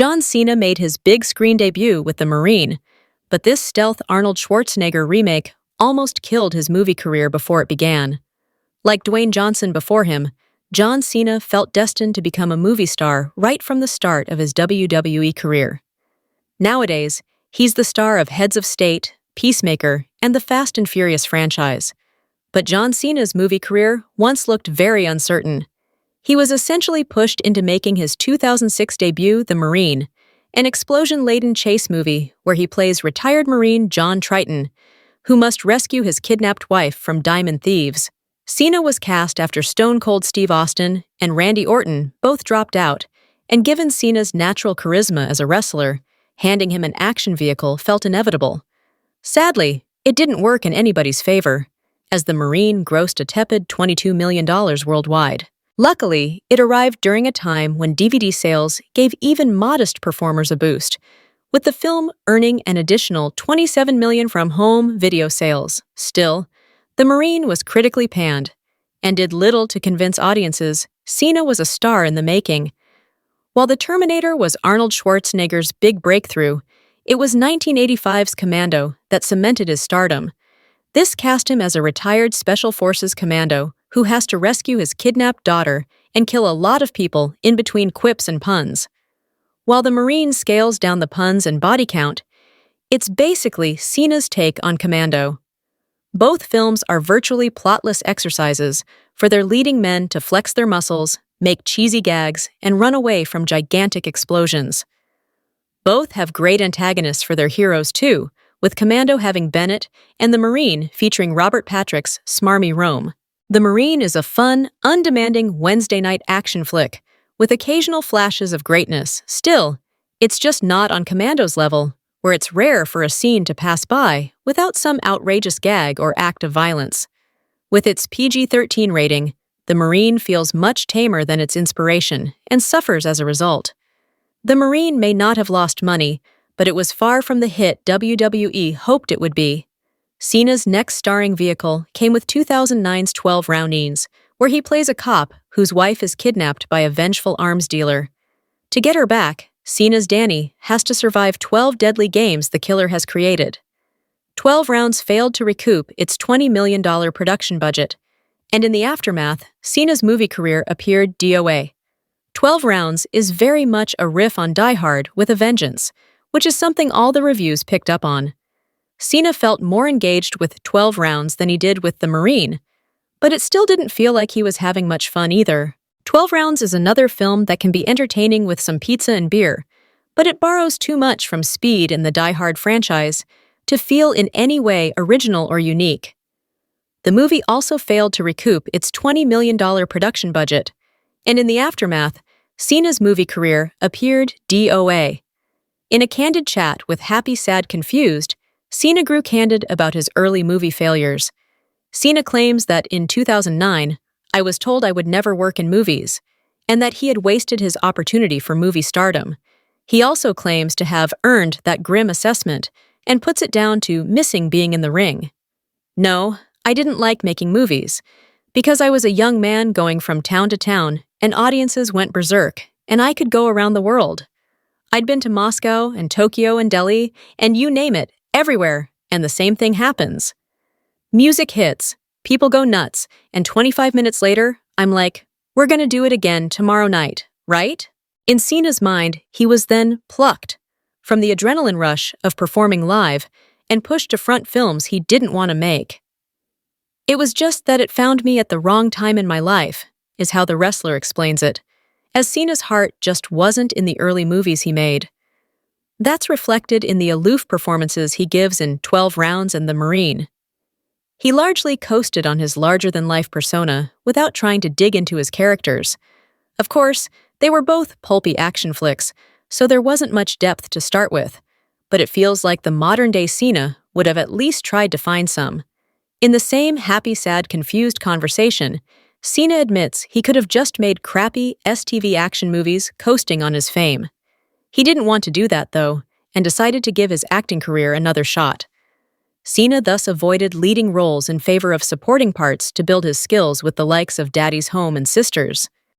John Cena made his big screen debut with The Marine, but this stealth Arnold Schwarzenegger remake almost killed his movie career before it began. Like Dwayne Johnson before him, John Cena felt destined to become a movie star right from the start of his WWE career. Nowadays, he's the star of Heads of State, Peacemaker, and the Fast and Furious franchise. But John Cena's movie career once looked very uncertain. He was essentially pushed into making his 2006 debut, The Marine, an explosion-laden chase movie where he plays retired Marine John Triton, who must rescue his kidnapped wife from diamond thieves. Cena was cast after Stone Cold Steve Austin and Randy Orton both dropped out, and given Cena's natural charisma as a wrestler, handing him an action vehicle felt inevitable. Sadly, it didn't work in anybody's favor, as The Marine grossed a tepid $22 million worldwide. Luckily, it arrived during a time when DVD sales gave even modest performers a boost, with the film earning an additional $27 million from home video sales. Still, The Marine was critically panned and did little to convince audiences Cena was a star in the making. While The Terminator was Arnold Schwarzenegger's big breakthrough, it was 1985's Commando that cemented his stardom. This cast him as a retired Special Forces commando who has to rescue his kidnapped daughter and kill a lot of people in between quips and puns. While The Marine scales down the puns and body count, it's basically Cena's take on Commando. Both films are virtually plotless exercises for their leading men to flex their muscles, make cheesy gags, and run away from gigantic explosions. Both have great antagonists for their heroes too, with Commando having Bennett and The Marine featuring Robert Patrick's smarmy Rome. The Marine is a fun, undemanding Wednesday night action flick, with occasional flashes of greatness. Still, it's just not on Commando's level, where it's rare for a scene to pass by without some outrageous gag or act of violence. With its PG-13 rating, The Marine feels much tamer than its inspiration and suffers as a result. The Marine may not have lost money, but it was far from the hit WWE hoped it would be. Cena's next starring vehicle came with 2009's 12 Roundings, where he plays a cop whose wife is kidnapped by a vengeful arms dealer. To get her back, Cena's Danny has to survive 12 deadly games the killer has created. 12 Rounds failed to recoup its $20 million production budget, and in the aftermath, Cena's movie career appeared DOA. 12 Rounds is very much a riff on Die Hard with a vengeance, which is something all the reviews picked up on. Cena felt more engaged with 12 Rounds than he did with The Marine, but it still didn't feel like he was having much fun either. 12 Rounds is another film that can be entertaining with some pizza and beer, but it borrows too much from Speed in the Die Hard franchise to feel in any way original or unique. The movie also failed to recoup its $20 million production budget, and in the aftermath, Cena's movie career appeared DOA. In a candid chat with Happy Sad Confused, Cena grew candid about his early movie failures. Cena claims that in 2009, I was told I would never work in movies, and that he had wasted his opportunity for movie stardom. He also claims to have earned that grim assessment and puts it down to missing being in the ring. No, I didn't like making movies, because I was a young man going from town to town, and audiences went berserk, and I could go around the world. I'd been to Moscow and Tokyo and Delhi, and you name it, everywhere, and the same thing happens. Music hits, people go nuts, and 25 minutes later, I'm like, we're gonna do it again tomorrow night, right? In Cena's mind, he was then plucked from the adrenaline rush of performing live and pushed to front films he didn't want to make. It was just that it found me at the wrong time in my life, is how the wrestler explains it, as Cena's heart just wasn't in the early movies he made. That's reflected in the aloof performances he gives in 12 Rounds and The Marine. He largely coasted on his larger-than-life persona without trying to dig into his characters. Of course, they were both pulpy action flicks, so there wasn't much depth to start with, but it feels like the modern-day Cena would have at least tried to find some. In the same Happy Sad Confused conversation, Cena admits he could have just made crappy STV action movies coasting on his fame. He didn't want to do that, though, and decided to give his acting career another shot. Cena thus avoided leading roles in favor of supporting parts to build his skills with the likes of Daddy's Home and Sisters.